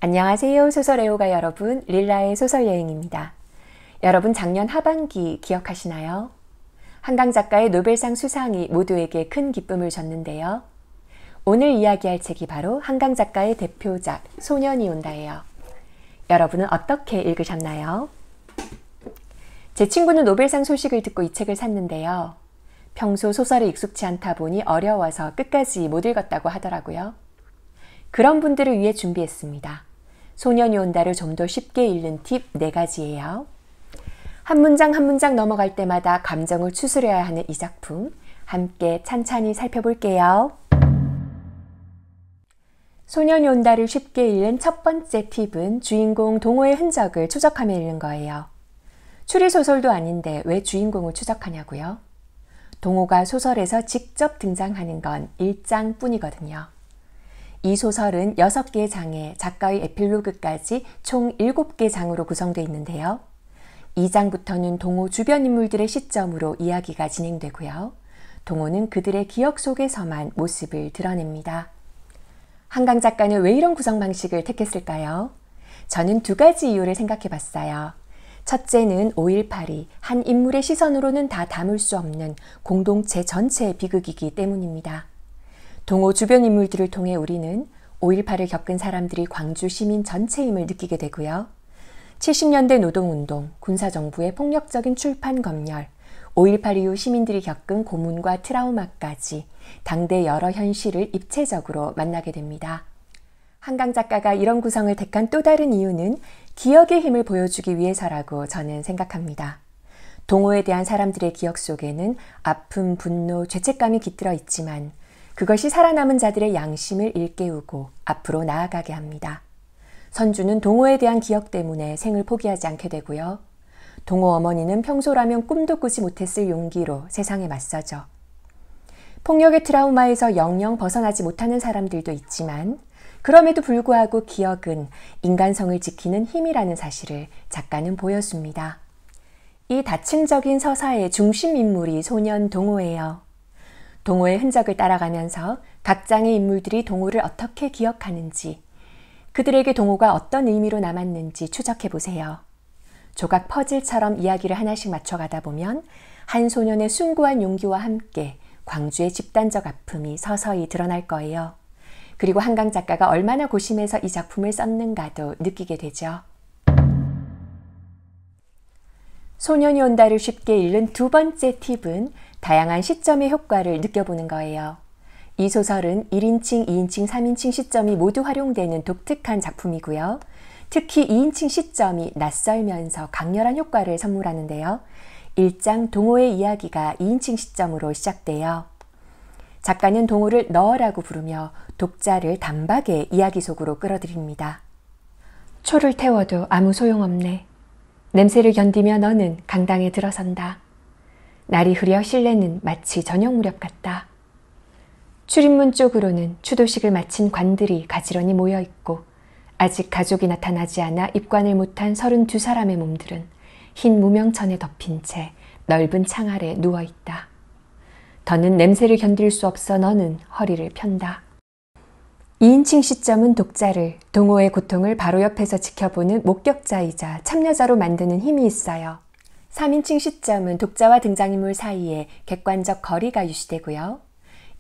안녕하세요. 소설 애호가 여러분, 릴라의 소설 여행입니다. 여러분 작년 하반기 기억하시나요? 한강 작가의 노벨상 수상이 모두에게 큰 기쁨을 줬는데요. 오늘 이야기할 책이 바로 한강 작가의 대표작 소년이 온다예요. 여러분은 어떻게 읽으셨나요? 제 친구는 노벨상 소식을 듣고 이 책을 샀는데요. 평소 소설에 익숙치 않다 보니 어려워서 끝까지 못 읽었다고 하더라고요. 그런 분들을 위해 준비했습니다. 소년이 온다를 좀 더 쉽게 읽는 팁 4가지예요. 한 문장 한 문장 넘어갈 때마다 감정을 추스려야 하는 이 작품, 함께 찬찬히 살펴볼게요. 소년이 온다를 쉽게 읽는 첫 번째 팁은 주인공 동호의 흔적을 추적하며 읽는 거예요. 추리소설도 아닌데 왜 주인공을 추적하냐고요? 동호가 소설에서 직접 등장하는 건 1장뿐이거든요. 이 소설은 6개의 장에 작가의 에필로그까지 총 7개 장으로 구성되어 있는데요. 2장부터는 동호 주변 인물들의 시점으로 이야기가 진행되고요. 동호는 그들의 기억 속에서만 모습을 드러냅니다. 한강 작가는 왜 이런 구성 방식을 택했을까요? 저는 2가지 이유를 생각해 봤어요. 첫째는 5.18이 한 인물의 시선으로는 다 담을 수 없는 공동체 전체의 비극이기 때문입니다. 동호 주변 인물들을 통해 우리는 5.18을 겪은 사람들이 광주 시민 전체임을 느끼게 되고요. 70년대 노동운동, 군사정부의 폭력적인 출판 검열, 5.18 이후 시민들이 겪은 고문과 트라우마까지 당대 여러 현실을 입체적으로 만나게 됩니다. 한강 작가가 이런 구성을 택한 또 다른 이유는 기억의 힘을 보여주기 위해서라고 저는 생각합니다. 동호에 대한 사람들의 기억 속에는 아픔, 분노, 죄책감이 깃들어 있지만 그것이 살아남은 자들의 양심을 일깨우고 앞으로 나아가게 합니다. 선주는 동호에 대한 기억 때문에 생을 포기하지 않게 되고요. 동호 어머니는 평소라면 꿈도 꾸지 못했을 용기로 세상에 맞서죠. 폭력의 트라우마에서 영영 벗어나지 못하는 사람들도 있지만 그럼에도 불구하고 기억은 인간성을 지키는 힘이라는 사실을 작가는 보여줍니다. 이 다층적인 서사의 중심 인물이 소년 동호예요. 동호의 흔적을 따라가면서 각 장의 인물들이 동호를 어떻게 기억하는지, 그들에게 동호가 어떤 의미로 남았는지 추적해 보세요. 조각 퍼즐처럼 이야기를 하나씩 맞춰가다 보면 한 소년의 숭고한 용기와 함께 광주의 집단적 아픔이 서서히 드러날 거예요. 그리고 한강 작가가 얼마나 고심해서 이 작품을 썼는가도 느끼게 되죠. 소년이 온다를 쉽게 읽는 2번째 팁은 다양한 시점의 효과를 느껴보는 거예요. 이 소설은 1인칭, 2인칭, 3인칭 시점이 모두 활용되는 독특한 작품이고요. 특히 2인칭 시점이 낯설면서 강렬한 효과를 선물하는데요. 1장 동호의 이야기가 2인칭 시점으로 시작돼요. 작가는 동호를 너라고 부르며 독자를 단박에 이야기 속으로 끌어들입니다. 초를 태워도 아무 소용없네. 냄새를 견디며 너는 강당에 들어선다. 날이 흐려 실내는 마치 저녁 무렵 같다. 출입문 쪽으로는 추도식을 마친 관들이 가지런히 모여있고 아직 가족이 나타나지 않아 입관을 못한 32사람의 몸들은 흰 무명천에 덮인 채 넓은 창 아래 누워있다. 더는 냄새를 견딜 수 없어 너는 허리를 편다. 2인칭 시점은 독자를 동호의 고통을 바로 옆에서 지켜보는 목격자이자 참여자로 만드는 힘이 있어요. 3인칭 시점은 독자와 등장인물 사이에 객관적 거리가 유지되고요.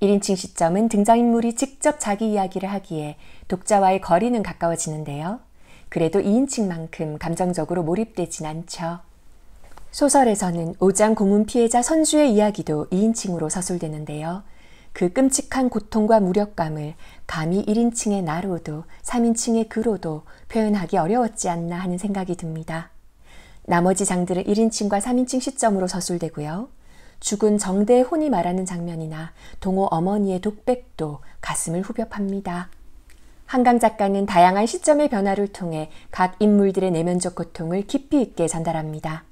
1인칭 시점은 등장인물이 직접 자기 이야기를 하기에 독자와의 거리는 가까워지는데요. 그래도 2인칭만큼 감정적으로 몰입되진 않죠. 소설에서는 5장 고문 피해자 선주의 이야기도 2인칭으로 서술되는데요. 그 끔찍한 고통과 무력감을 감히 1인칭의 나로도 3인칭의 그로도 표현하기 어려웠지 않나 하는 생각이 듭니다. 나머지 장들은 1인칭과 3인칭 시점으로 서술되고요. 죽은 정대의 혼이 말하는 장면이나 동호 어머니의 독백도 가슴을 후벼 팝니다. 한강 작가는 다양한 시점의 변화를 통해 각 인물들의 내면적 고통을 깊이 있게 전달합니다.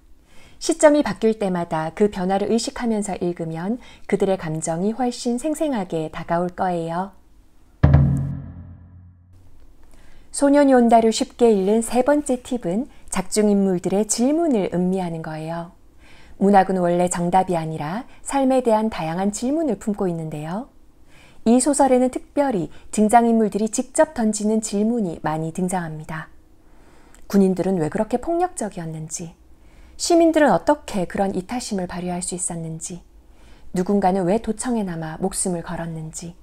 시점이 바뀔 때마다 그 변화를 의식하면서 읽으면 그들의 감정이 훨씬 생생하게 다가올 거예요. 소년이 온다를 쉽게 읽는 3번째 팁은 작중 인물들의 질문을 음미하는 거예요. 문학은 원래 정답이 아니라 삶에 대한 다양한 질문을 품고 있는데요. 이 소설에는 특별히 등장인물들이 직접 던지는 질문이 많이 등장합니다. 군인들은 왜 그렇게 폭력적이었는지, 시민들은 어떻게 그런 이타심을 발휘할 수 있었는지, 누군가는 왜 도청에 남아 목숨을 걸었는지,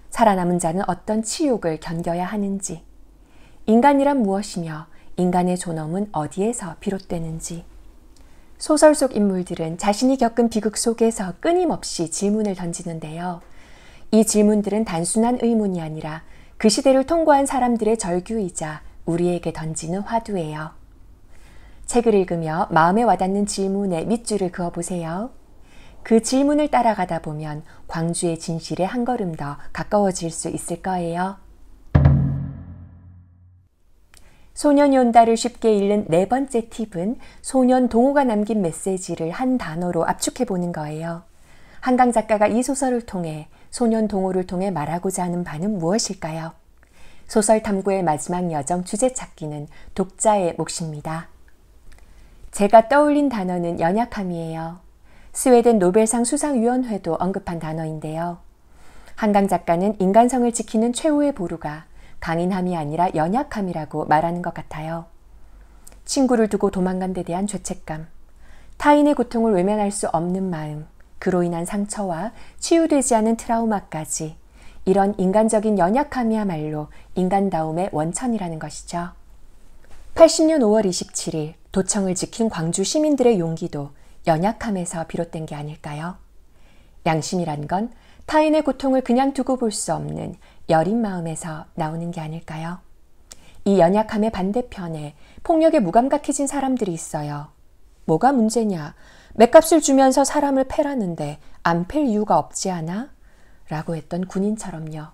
살아남은 자는 어떤 치욕을 견뎌야 하는지, 인간이란 무엇이며 인간의 존엄은 어디에서 비롯되는지. 소설 속 인물들은 자신이 겪은 비극 속에서 끊임없이 질문을 던지는데요. 이 질문들은 단순한 의문이 아니라 그 시대를 통과한 사람들의 절규이자 우리에게 던지는 화두예요. 책을 읽으며 마음에 와닿는 질문에 밑줄을 그어보세요. 그 질문을 따라가다 보면 광주의 진실에 한 걸음 더 가까워질 수 있을 거예요. 소년이 온다를 쉽게 읽는 네 번째 팁은 소년 동호가 남긴 메시지를 한 단어로 압축해보는 거예요. 한강 작가가 이 소설을 통해 소년 동호를 통해 말하고자 하는 바는 무엇일까요? 소설 탐구의 마지막 여정 주제 찾기는 독자의 몫입니다. 제가 떠올린 단어는 연약함이에요. 스웨덴 노벨상 수상위원회도 언급한 단어인데요. 한강 작가는 인간성을 지키는 최후의 보루가 강인함이 아니라 연약함이라고 말하는 것 같아요. 친구를 두고 도망간 데 대한 죄책감, 타인의 고통을 외면할 수 없는 마음, 그로 인한 상처와 치유되지 않은 트라우마까지 이런 인간적인 연약함이야말로 인간다움의 원천이라는 것이죠. 80년 5월 27일 도청을 지킨 광주 시민들의 용기도 연약함에서 비롯된 게 아닐까요? 양심이란 건 타인의 고통을 그냥 두고 볼 수 없는 여린 마음에서 나오는 게 아닐까요? 이 연약함의 반대편에 폭력에 무감각해진 사람들이 있어요. 뭐가 문제냐? 맷값을 주면서 사람을 패라는데 안 팰 이유가 없지 않아? 라고 했던 군인처럼요.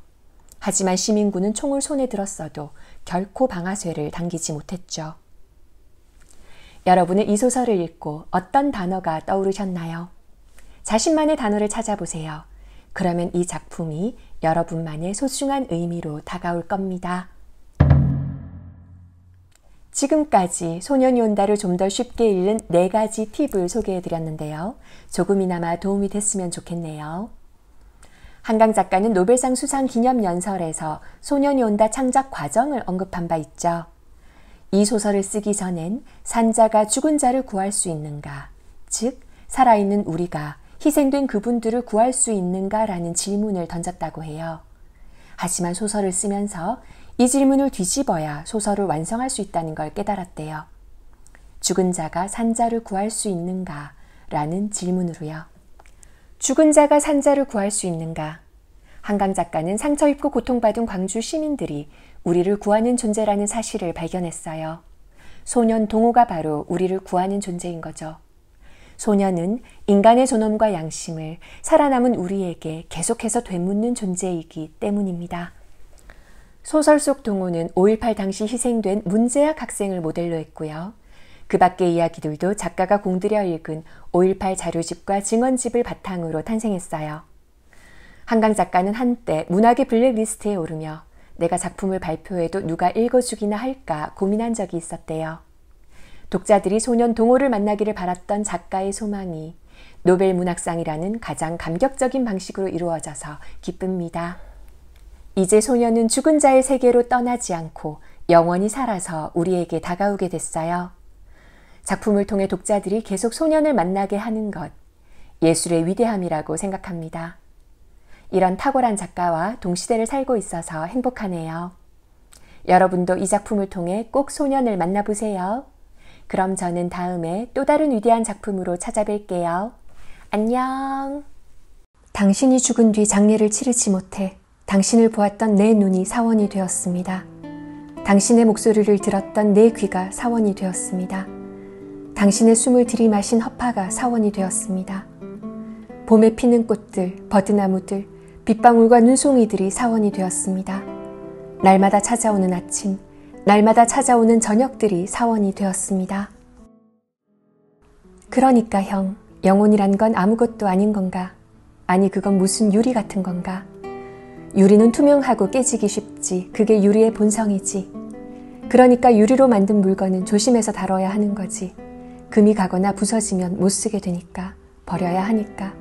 하지만 시민군은 총을 손에 들었어도 결코 방아쇠를 당기지 못했죠. 여러분은 이 소설을 읽고 어떤 단어가 떠오르셨나요? 자신만의 단어를 찾아보세요. 그러면 이 작품이 여러분만의 소중한 의미로 다가올 겁니다. 지금까지 소년이 온다를 좀 더 쉽게 읽는 4가지 팁을 소개해드렸는데요. 조금이나마 도움이 됐으면 좋겠네요. 한강 작가는 노벨상 수상 기념연설에서 소년이 온다 창작 과정을 언급한 바 있죠. 이 소설을 쓰기 전엔 산자가 죽은 자를 구할 수 있는가, 즉 살아있는 우리가 희생된 그분들을 구할 수 있는가라는 질문을 던졌다고 해요. 하지만 소설을 쓰면서 이 질문을 뒤집어야 소설을 완성할 수 있다는 걸 깨달았대요. 죽은 자가 산자를 구할 수 있는가? 라는 질문으로요. 죽은 자가 산자를 구할 수 있는가? 한강 작가는 상처 입고 고통받은 광주 시민들이 우리를 구하는 존재라는 사실을 발견했어요. 소년 동호가 바로 우리를 구하는 존재인 거죠. 소년은 인간의 존엄과 양심을 살아남은 우리에게 계속해서 되묻는 존재이기 때문입니다. 소설 속 동호는 5.18 당시 희생된 문재학 학생을 모델로 했고요. 그 밖의 이야기들도 작가가 공들여 읽은 5.18 자료집과 증언집을 바탕으로 탄생했어요. 한강 작가는 한때 문학의 블랙리스트에 오르며 내가 작품을 발표해도 누가 읽어주기나 할까 고민한 적이 있었대요. 독자들이 소년 동호를 만나기를 바랐던 작가의 소망이 노벨 문학상이라는 가장 감격적인 방식으로 이루어져서 기쁩니다. 이제 소년은 죽은 자의 세계로 떠나지 않고 영원히 살아서 우리에게 다가오게 됐어요. 작품을 통해 독자들이 계속 소년을 만나게 하는 것, 예술의 위대함이라고 생각합니다. 이런 탁월한 작가와 동시대를 살고 있어서 행복하네요. 여러분도 이 작품을 통해 꼭 소년을 만나보세요. 그럼 저는 다음에 또 다른 위대한 작품으로 찾아뵐게요. 안녕. 당신이 죽은 뒤 장례를 치르지 못해 당신을 보았던 내 눈이 사원이 되었습니다. 당신의 목소리를 들었던 내 귀가 사원이 되었습니다. 당신의 숨을 들이마신 허파가 사원이 되었습니다. 봄에 피는 꽃들, 버드나무들, 빗방울과 눈송이들이 사원이 되었습니다. 날마다 찾아오는 아침, 날마다 찾아오는 저녁들이 사원이 되었습니다. 그러니까 형, 영혼이란 건 아무것도 아닌 건가? 아니 그건 무슨 유리 같은 건가? 유리는 투명하고 깨지기 쉽지. 그게 유리의 본성이지. 그러니까 유리로 만든 물건은 조심해서 다뤄야 하는 거지. 금이 가거나 부서지면 못 쓰게 되니까, 버려야 하니까.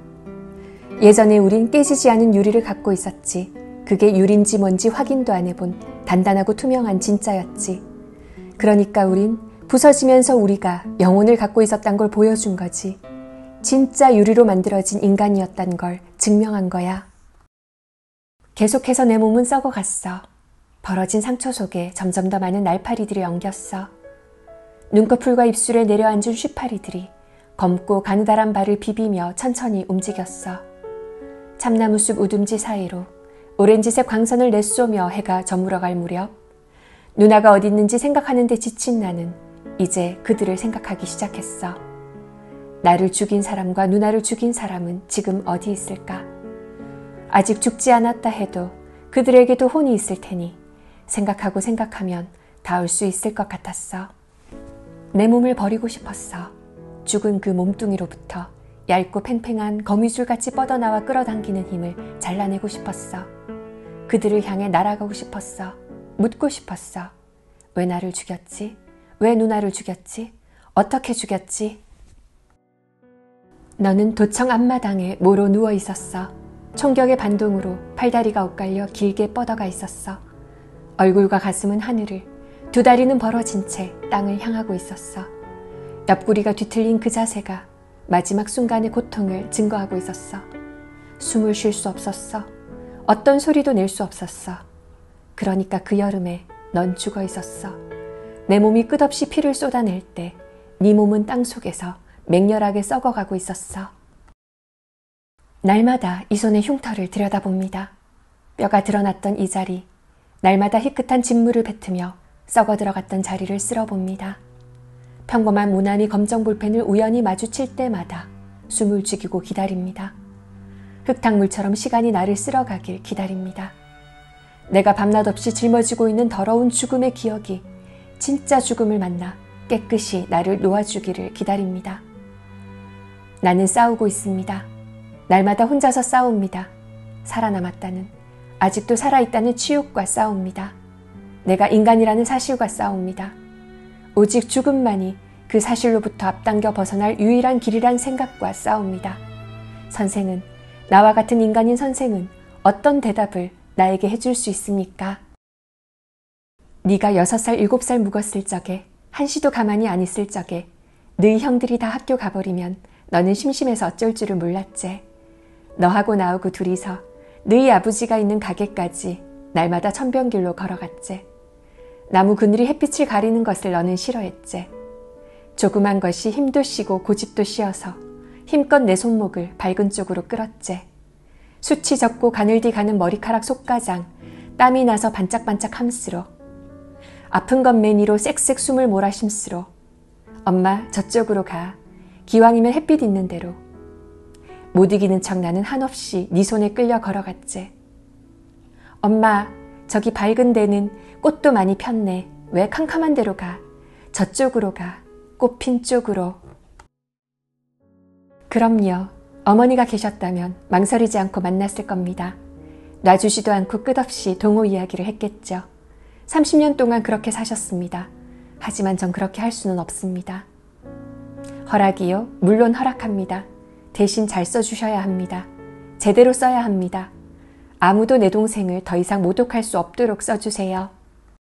예전에 우린 깨지지 않은 유리를 갖고 있었지. 그게 유리인지 뭔지 확인도 안 해본 단단하고 투명한 진짜였지. 그러니까 우린 부서지면서 우리가 영혼을 갖고 있었단 걸 보여준 거지. 진짜 유리로 만들어진 인간이었단 걸 증명한 거야. 계속해서 내 몸은 썩어갔어. 벌어진 상처 속에 점점 더 많은 날파리들이 엉겼어. 눈꺼풀과 입술에 내려앉은 쉬파리들이 검고 가느다란 발을 비비며 천천히 움직였어. 참나무숲 우둥지 사이로 오렌지색 광선을 내쏘며 해가 저물어갈 무렵 누나가 어디 있는지 생각하는 데 지친 나는 이제 그들을 생각하기 시작했어. 나를 죽인 사람과 누나를 죽인 사람은 지금 어디 있을까? 아직 죽지 않았다 해도 그들에게도 혼이 있을 테니 생각하고 생각하면 닿을 수 있을 것 같았어. 내 몸을 버리고 싶었어. 죽은 그 몸뚱이로부터 얇고 팽팽한 거미줄같이 뻗어나와 끌어당기는 힘을 잘라내고 싶었어. 그들을 향해 날아가고 싶었어. 묻고 싶었어. 왜 나를 죽였지? 왜 누나를 죽였지? 어떻게 죽였지? 너는 도청 앞마당에 모로 누워 있었어. 총격의 반동으로 팔다리가 엇갈려 길게 뻗어가 있었어. 얼굴과 가슴은 하늘을, 두 다리는 벌어진 채 땅을 향하고 있었어. 옆구리가 뒤틀린 그 자세가 마지막 순간의 고통을 증거하고 있었어. 숨을 쉴 수 없었어. 어떤 소리도 낼 수 없었어. 그러니까 그 여름에 넌 죽어 있었어. 내 몸이 끝없이 피를 쏟아낼 때 네 몸은 땅 속에서 맹렬하게 썩어가고 있었어. 날마다 이 손의 흉터를 들여다봅니다. 뼈가 드러났던 이 자리, 날마다 희끗한 진물을 뱉으며 썩어 들어갔던 자리를 쓸어봅니다. 평범한 무난히 검정 볼펜을 우연히 마주칠 때마다 숨을 죽이고 기다립니다. 흙탕물처럼 시간이 나를 쓸어가길 기다립니다. 내가 밤낮 없이 짊어지고 있는 더러운 죽음의 기억이 진짜 죽음을 만나 깨끗이 나를 놓아주기를 기다립니다. 나는 싸우고 있습니다. 날마다 혼자서 싸웁니다. 살아남았다는, 아직도 살아있다는 치욕과 싸웁니다. 내가 인간이라는 사실과 싸웁니다. 오직 죽음만이 그 사실로부터 앞당겨 벗어날 유일한 길이란 생각과 싸웁니다. 선생은, 나와 같은 인간인 선생은 어떤 대답을 나에게 해줄 수 있습니까? 네가 6살, 7살 묵었을 적에, 한시도 가만히 안 있을 적에 너희 형들이 다 학교 가버리면 너는 심심해서 어쩔 줄을 몰랐지. 너하고 나하고 둘이서 너희 아버지가 있는 가게까지 날마다 천변길로 걸어갔지. 나무 그늘이 햇빛을 가리는 것을 너는 싫어했지. 조그만 것이 힘도 쉬고 고집도 쉬어서 힘껏 내 손목을 밝은 쪽으로 끌었지. 수치 적고 가늘디 가는 머리카락 속가장, 땀이 나서 반짝반짝 함스로, 아픈 건 매니로 쌕쌕 숨을 몰아심스로, 엄마 저쪽으로 가, 기왕이면 햇빛 있는 대로. 못 이기는 척 나는 한없이 네 손에 끌려 걸어갔지. 엄마, 저기 밝은 데는 꽃도 많이 폈네. 왜 캄캄한 데로 가? 저쪽으로 가, 꽃핀 쪽으로. 그럼요, 어머니가 계셨다면 망설이지 않고 만났을 겁니다. 놔주지도 않고 끝없이 동호 이야기를 했겠죠. 30년 동안 그렇게 사셨습니다. 하지만 전 그렇게 할 수는 없습니다. 허락이요? 물론 허락합니다. 대신 잘 써주셔야 합니다. 제대로 써야 합니다. 아무도 내 동생을 더 이상 모독할 수 없도록 써주세요.